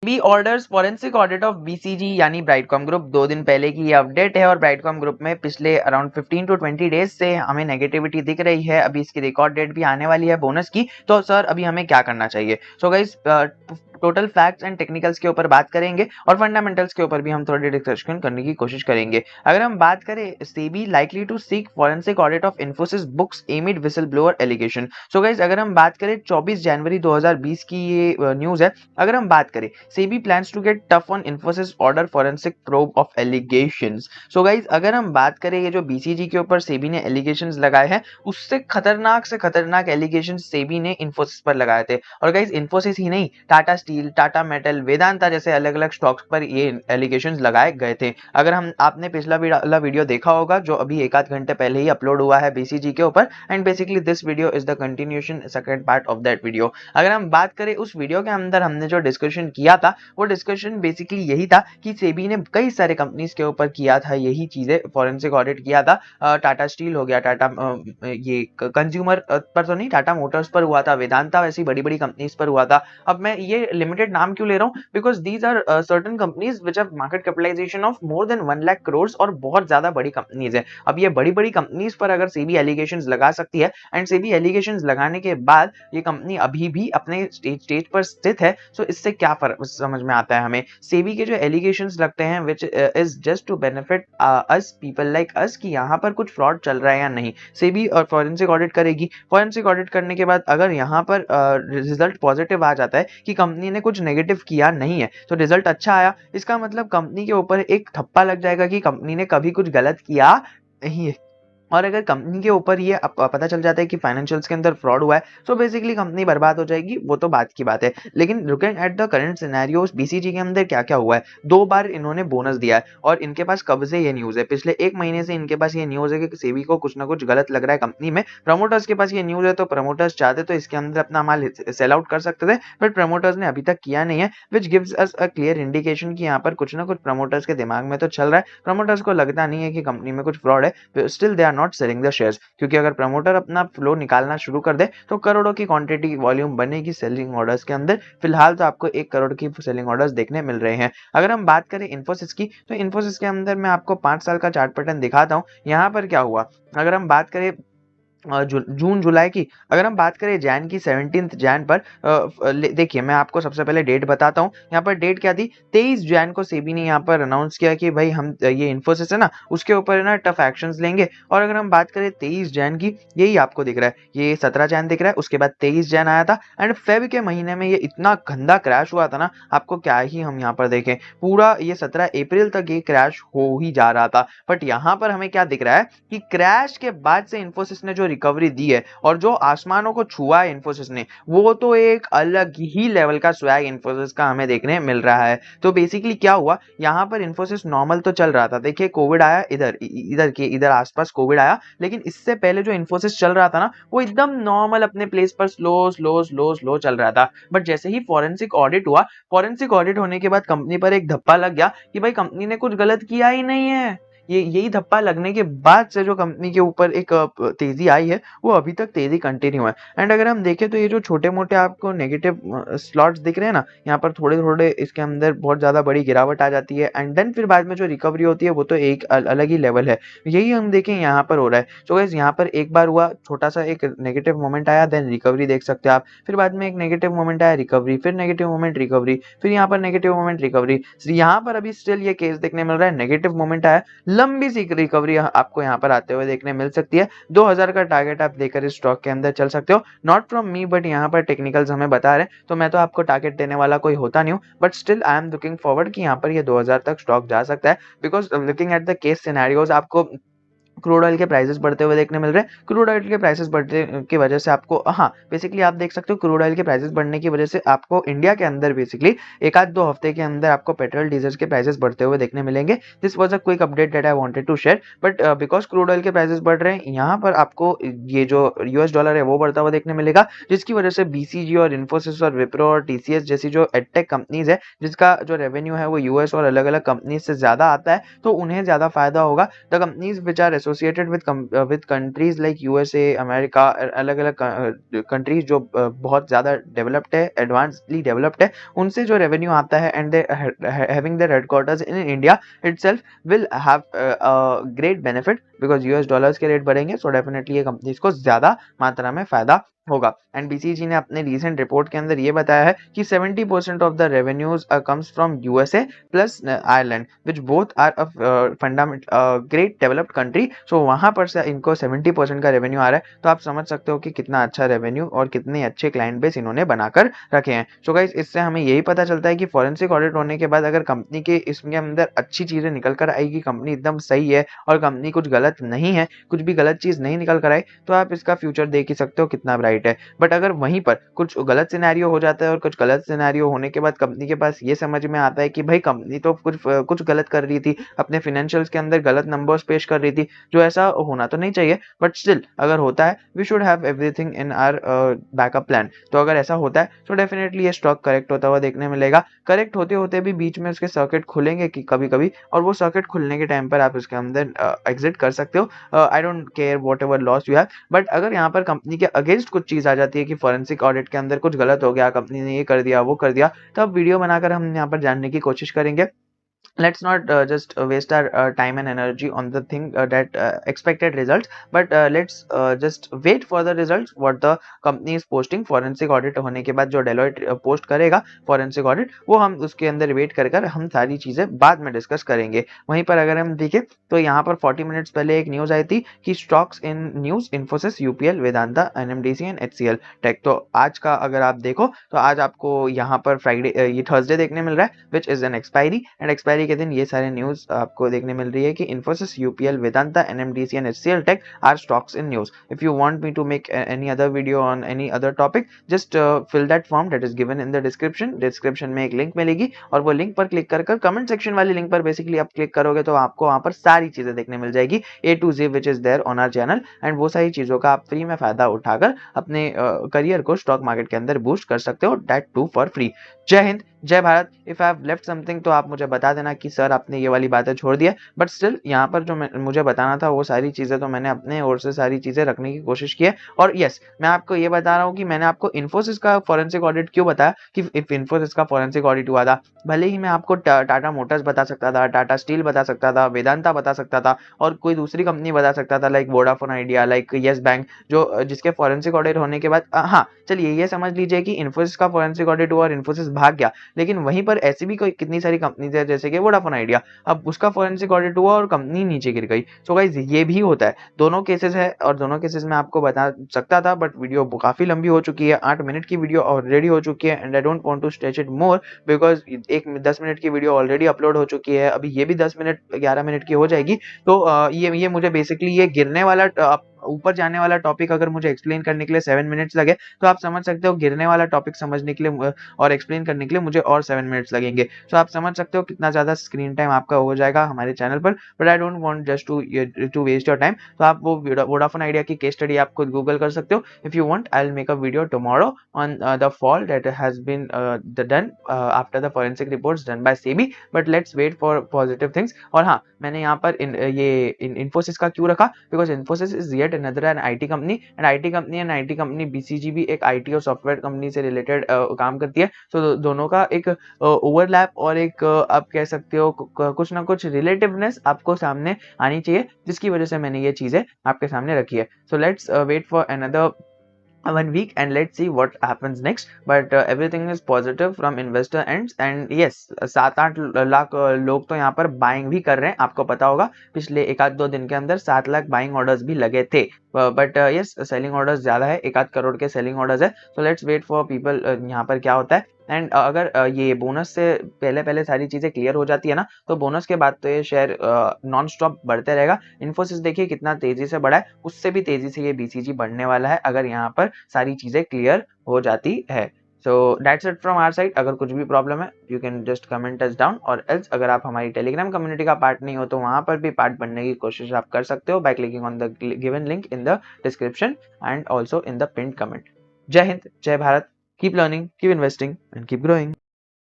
B orders forensic audit of BCG यानी Brightcom group 2 दिन पहले की ये अपडेट है और ब्राइटकॉम ग्रुप में पिछले अराउंड 15 to 20 डेज से हमें नेगेटिविटी दिख रही है। अभी इसकी रिकॉर्ड डेट भी आने वाली है बोनस की, तो सर अभी हमें क्या करना चाहिए? So guys, total facts and technicals के ऊपर बात करेंगे और फंडामेंटल्स के ऊपर भी हम थोड़ी डिस्कशन करने की कोशिश करेंगे। अगर हम बात करें, SEBI likely to seek forensic audit of Infosys books amid whistle blower allegation. So guys, अगर हम बात करें 24 जनवरी 2020 की ये न्यूज़ है। अगर हम बात करें, SEBI plans to get tough on Infosys order forensic probe of allegations. So guys, अगर हम बात करें ये जो बीसीजी के ऊपर सेबी ने एलिगेशंस लगाए हैं, उससे खतरनाक एलिगेशंस सेबी ने इन्फोसिस पर लगाए थे। और गाइस, इन्फोसिस ही नहीं, टाटा स्टील, टाटा मेटल, वेदांता जैसे अलग अलग स्टॉक्स पर ये एलिगेशंस लगाए गए थे। अगर हम आपने पिछला वीडियो देखा होगा जो अभी एक आध घंटे पहले ही अपलोड हुआ है बीसीजी के ऊपर, and basically this video is the continuation, second part of that video. अगर हम बात करें, उस वीडियो के अंदर हमने जो डिस्कशन किया था, वो डिस्कशन बेसिकली यही था कि सेबी ने कई सारे कंपनीज के ऊपर किया था यही चीजें, फॉरेंसिक ऑडिट किया था। टाटा स्टील हो गया, टाटा ये कंज्यूमर पर तो नहीं, टाटा मोटर्स पर हुआ था, वेदांता वैसी बड़ी बड़ी कंपनीज पर हुआ था। अब मैं ये लिमिटेड नाम क्यों ले रहा हूँ? Because these are certain companies which have market capitalisation of more than 1 lakh crore और बहुत ज्यादा बड़ी कंपनीज है। अब ये बड़ी बड़ी कंपनीज पर अगर सेबी एलिगेशंस लगा सकती है, एंड सेबी एलिगेशंस लगाने के बाद ये कंपनी अभी भी अपने स्टेज पर स्थित है, सो इससे क्या फर्क समझ में आता है हमें? सेबी के जो एलिगेशंस लगते हैं which is just to benefit us people like us, कि यहाँ पर कुछ फ्रॉड चल रहा है या नहीं। सेबी और फॉरेंसिक ऑडिट करेगी, फॉरेंसिक ऑडिट करने के बाद अगर यहाँ पर रिजल्ट पॉजिटिव आ जाता है कि कंपनी ने कुछ नेगेटिव किया नहीं है, तो रिजल्ट अच्छा आया, इसका मतलब कंपनी के ऊपर एक थप्पा लग जाएगा कि कंपनी ने कभी कुछ गलत किया नहीं है। और अगर कंपनी के ऊपर ये पता चल जाता है कि फाइनेंशियल्स के अंदर फ्रॉड हुआ है, सो बेसिकली कंपनी बर्बाद हो जाएगी, वो तो बात की बात है। लेकिन looking at the current scenarios, BCG के अंदर क्या क्या हुआ है, 2 बार इन्होंने बोनस दिया है और इनके पास कब से ये न्यूज़ है, पिछले 1 महीने से इनके पास ये न्यूज़ है कि सेबी को कुछ ना कुछ गलत लग रहा है कंपनी में। प्रमोटर्स के पास ये न्यूज़ है, तो प्रमोटर्स चाहते तो इसके अंदर अपना माल सेल आउट कर सकते थे, बट प्रमोटर्स ने अभी तक किया नहीं है, which gives us a clear indication कि यहाँ पर कुछ ना कुछ प्रमोटर्स के दिमाग में तो चल रहा है। प्रमोटर्स को लगता नहीं है कि कंपनी में कुछ फ्रॉड है, still they are not selling the shares, क्योंकि अगर प्रमोटर अपना फ्लो निकालना शुरू कर दे तो करोड़ों की क्वांटिटी वॉल्यूम बनेगी सेलिंग ऑर्डर्स के अंदर। फिलहाल तो आपको 1 करोड़ की सेलिंग ऑर्डर्स देखने मिल रहे हैं। अगर हम बात करें इन्फोसिस की, तो इन्फोसिस के अंदर मैं आपको 5 साल का चार्ट पैटर्न दिखाता हूँ। यहाँ पर क्या हुआ, अगर हम बात करें जून जुलाई की, अगर हम बात करें जैन की, 17 जैन पर देखिए मैं आपको सबसे पहले डेट बताता हूँ। यहाँ पर डेट क्या थी, 23 जैन को सेबी ने यहाँ पर अनाउंस किया कि भाई हम ये इन्फोसिस है ना, उसके ऊपर ना टफ एक्शंस लेंगे। और अगर हम बात करें 23 जैन की, यही आपको दिख रहा है, ये 17 जैन दिख रहा है, उसके बाद 23 जैन आया था, एंड फेब के महीने में ये इतना गंदा क्रैश हुआ था ना, आपको क्या ही हम यहाँ पर देखें, पूरा ये 17 अप्रैल तक ये क्रैश हो ही जा रहा था। बट यहाँ पर हमें क्या दिख रहा है कि क्रैश के बाद से इन्फोसिस ने जो रिकवरी दी है और जो आसमानों को छुआ है इन्फोसिस ने, वो तो एक अलग ही लेवल का स्वैग इन्फोसिस का हमें देखने मिल रहा है। तो बेसिकली क्या हुआ, यहाँ पर इन्फोसिस नॉर्मल तो चल रहा था, देखिए कोविड आया, इधर आसपास कोविड आया, लेकिन इससे पहले जो इन्फोसिस चल रहा था ना, वो एकदम नॉर्मल अपने प्लेस पर स्लो स्लो स्लो स्लो चल रहा था। बट जैसे ही फॉरेंसिक ऑडिट हुआ, फॉरेंसिक ऑडिट होने के बाद कंपनी पर एक धप्पा लग गया कि भाई कंपनी ने कुछ गलत किया ही नहीं है। यही धप्पा लगने के बाद से जो कंपनी के ऊपर एक तेजी आई है, वो अभी तक तेजी कंटिन्यू है। एंड अगर हम देखें तो ये जो छोटे मोटे आपको नेगेटिव स्लॉट्स दिख रहे हैं ना, यहाँ पर थोड़े थोड़े इसके अंदर बहुत ज्यादा बड़ी गिरावट आ जाती है, एंड देन फिर बाद में जो रिकवरी होती है वो तो एक अलग ही लेवल है। यही हम देखें यहाँ पर हो रहा है। सो गाइस, यहाँ पर एक बार हुआ, छोटा सा एक नेगेटिव मोमेंट आया, देन रिकवरी देख सकते हैं आप, फिर बाद में एक नेगेटिव मोमेंट आया, रिकवरी, फिर नेगेटिव मोमेंट, रिकवरी, फिर यहाँ पर नेगेटिव मोमेंट, रिकवरी। यहाँ पर अभी स्टिल ये केस देखने मिल रहा है, नेगेटिव मोमेंट आया, लंबी सी रिकवरी आपको यहाँ पर आते हुए देखने मिल सकती है। 2000 का टारगेट आप देकर इस स्टॉक के अंदर चल सकते हो, नॉट फ्रॉम मी, बट यहाँ पर टेक्निकल्स हमें बता रहे हैं, तो मैं तो आपको टारगेट देने वाला कोई होता नहीं हूँ, but still I am looking forward कि यहाँ पर ये 2000 तक स्टॉक जा सकता है। Because looking at the case scenarios, आपको क्रूड ऑयल के प्राइसेस बढ़ते हुए देखने मिल रहे हैं। क्रूड ऑयल के प्राइसेस बढ़ने की वजह से आपको, हाँ बेसिकली आप देख सकते हो, क्रूड ऑयल के प्राइसेस बढ़ने की वजह से आपको इंडिया के अंदर बेसिकली 1-2 हफ्ते के अंदर आपको पेट्रोल डीजल के प्राइसेस बढ़ते हुए देखने मिलेंगे। This was a quick update that I wanted to share, but because crude oil के प्राइसेस बढ़ रहे हैं, यहाँ पर आपको ये जो यूएस डॉलर है वो बढ़ता हुआ देखने मिलेगा, जिसकी वजह से बीसीजी और इन्फोसिस और विप्रो और टीसीएस जैसी जो एडटेक कंपनीज है, जिसका जो रेवेन्यू है वो यूएस और अलग अलग कंपनीज से ज्यादा आता है, तो उन्हें ज्यादा फायदा होगा। The companies which are associated with countries like USA, America, अलग अलग कंट्रीज जो बहुत ज़्यादा डेवलप्ड है, एडवांसली डेवलप्ड है, उनसे जो रेवेन्यू आता है and they having their headquarters in India itself will have great benefit because US dollars के रेट बढ़ेंगे, सो डेफिनेटली ये कंपनीज को ज़्यादा मात्रा में फायदा होगा। एंड बीसीजी ने अपने रिसेंट रिपोर्ट के अंदर ये बताया है कि 70% of the revenues comes from USA plus Ireland which both are fundament great developed country, so वहां पर से इनको 70% का रेवेन्यू आ रहा है। तो आप समझ सकते हो कि कितना अच्छा रेवेन्यू और कितने अच्छे क्लाइंट बेस इन्होंने बनाकर रखे हैं। सो गाइस, इससे हमें यही पता चलता है कि फॉरेंसिक ऑडिट होने के बाद अगर कंपनी के इसके अंदर अच्छी चीजें निकल कर आएगी, कंपनी एकदम सही है और कंपनी कुछ गलत नहीं है, कुछ भी गलत चीज नहीं निकल कर आए, तो आप इसका फ्यूचर देख ही सकते हो कितना ब्राइट है। बट अगर वहीं पर कुछ गलत सिनेरियो हो जाता है और कुछ गलत सिनेरियो होने के बाद कंपनी के पास ये समझ में आता है कि भाई कंपनी तो कुछ गलत कर रही थी, अपने फाइनेंशियल्स के अंदर गलत नंबर्स पेश कर रही थी, जो ऐसा होना तो नहीं चाहिए, बट स्टिल अगर होता है we should have everything in our backup plan. तो अगर ऐसा होता है तो डेफिनेटली ये स्टॉक करेक्ट होता हुआ देखने मिलेगा। करेक्ट होते होते भी बीच में उसके सर्किट खुलेंगे कि कभी कभी, और वो सर्किट खुलने के टाइम पर आप उसके अंदर एग्जिट कर सकते हो। I don't care what ever loss you have, but अगर यहाँ पर कंपनी के अगेंस्ट कुछ चीज आ जाती है कि फॉरेंसिक ऑडिट के अंदर कुछ गलत हो गया, कंपनी ने ये कर दिया वो कर दिया, तब वीडियो बनाकर हम यहाँ पर जानने की कोशिश करेंगे। Let's not just waste our time and energy on the thing that expected results, but let's just wait for the results what the company is posting। forensic audit होने के बाद जो Deloitte पोस्ट करेगा forensic audit, वो हम उसके अंदर wait कर हम सारी चीजें बाद में डिस्कस करेंगे। वहीं पर अगर हम देखें तो यहाँ पर 40 मिनट्स पहले एक न्यूज आई थी कि stocks in news Infosys, UPL, Vedanta, NMDC and HCL tech. तो आज का अगर आप देखो तो आज आपको यहाँ पर फ्राइडे ये थर्सडे देखने मिल रहा है which is an expiry, and expiry के दिन ये सारे न्यूज आपको देखने मिल रही है कि Infosys, UPL, Vedanta, NMDC and HCL tech are stocks in news. If you want me to make any other video on any other topic, just fill that form that is given in the description में एक link मिलेगी, और वो link पर click कर comment section वाली link पर basically आप क्लिक करोगे तो आपको वहां पर सारी चीजें देखने मिल जाएगी A to Z which is there on our channel, and वो सारी चीजों का आप फ्री में फायदा उठाकर अपने करियर को स्टॉक मार्केट के अंदर बूस्ट कर सकते हो, दैट टू फॉर फ्री। जय हिंद, जय Bharat. If I have left something तो आप मुझे बता देना कि सर आपने ये वाली बातें छोड़ दिया, बट स्टिल यहाँ पर जो मुझे बताना था वो सारी चीजें तो मैंने अपने ओर से सारी चीजें रखने की कोशिश की है। और यस, मैं आपको ये बता रहा हूँ कि मैंने आपको इन्फोसिस का फॉरेंसिक ऑडिट क्यों बताया कि इफ इन्फोसिस का फॉरेंसिक ऑडिट हुआ था, भले ही मैं आपको टाटा मोटर्स बता सकता था, टाटा स्टील बता सकता था, वेदांता बता सकता था, और कोई दूसरी कंपनी बता सकता था like Vodafone idea, like yes bank, जो जिसके फॉरेंसिक ऑडिट होने के बाद हाँ चलिए ये समझ लीजिए कि इन्फोसिस का फॉरेंसिक ऑडिट हुआ और इन्फोसिस भाग गया, लेकिन वहीं पर ऐसी भी कोई कितनी सारी कंपनीज है जैसे कि वोडाफोन आइडिया, अब उसका फॉरेंसिक ऑडिट हुआ और कंपनी नीचे गिर गई। सो गाइस ये भी होता है, दोनों केसेस है, और दोनों केसेस में आपको बता सकता था, बट वीडियो काफी लंबी हो चुकी है, 8 मिनट की वीडियो ऑलरेडी हो चुकी है, and I don't want to stretch it more because एक 10 मिनट की वीडियो ऑलरेडी अपलोड हो चुकी है, अभी ये भी 10 मिनट 11 मिनट की हो जाएगी। तो ये मुझे बेसिकली ये गिरने वाला ऊपर जाने वाला टॉपिक अगर मुझे एक्सप्लेन करने के लिए 7 मिनट्स लगे, तो आप समझ सकते हो गिरने वाला टॉपिक समझने के लिए और एक्सप्लेन करने के लिए मुझे और 7 मिनट्स लगेंगे। सो आप समझ सकते हो कितना ज्यादा स्क्रीन टाइम आपका हो जाएगा हमारे चैनल पर, but I don't want just to waste your time. तो आप वो वोडाफोन आइडिया की केस स्टडी आप खुद गूगल कर सकते हो। If you want I will make a video tomorrow on the fall that has been done after the forensic reports done by SEBI, but let's wait for positive things. और हाँ, मैंने यहाँ पर इन्फोसिस का क्यों रखा, because Infosys is yet another an IT company, and IT company BCG भी एक आईटी और सॉफ्टवेयर कंपनी से रिलेटेड काम करती है। तो दोनों का एक ओवरलैप और एक आप कह सकते हो कुछ ना कुछ रिलेटिवनेस आपको सामने आनी चाहिए, जिसकी वजह से मैंने ये चीजें आपके सामने रखी है। So let's wait for another 1 week and let's see what happens next, but everything is positive from investor ends, and yes 7-8 lakh लोग तो यहाँ पर बाइंग भी कर रहे हैं। आपको पता होगा पिछले 1-2 दिन के अंदर 7 लाख बाइंग ऑर्डर्स भी लगे थे, बट यस सेलिंग ऑर्डर्स ज्यादा है, 1-8 करोड़ के सेलिंग ऑर्डर्स है। So let's wait for people यहाँ पर क्या होता है। एंड अगर ये बोनस से पहले सारी चीजें क्लियर हो जाती है ना, तो बोनस के बाद तो ये शेयर नॉन स्टॉप बढ़ते रहेगा। इन्फोसिस देखिए कितना तेजी से बढ़ा है, उससे भी तेजी से ये बीसीजी बढ़ने वाला है अगर यहाँ पर सारी चीजें क्लियर हो जाती है। So that's it from our side. अगर कुछ भी प्रॉब्लम है you can just comment us down, और एल्स अगर आप हमारी टेलीग्राम कम्युनिटी का पार्ट नहीं हो तो वहां पर भी पार्ट बनने की कोशिश आप कर सकते हो by clicking on the given link in the description and also in the pinned comment. जय हिंद, जय Bharat. Keep learning, keep investing and keep growing.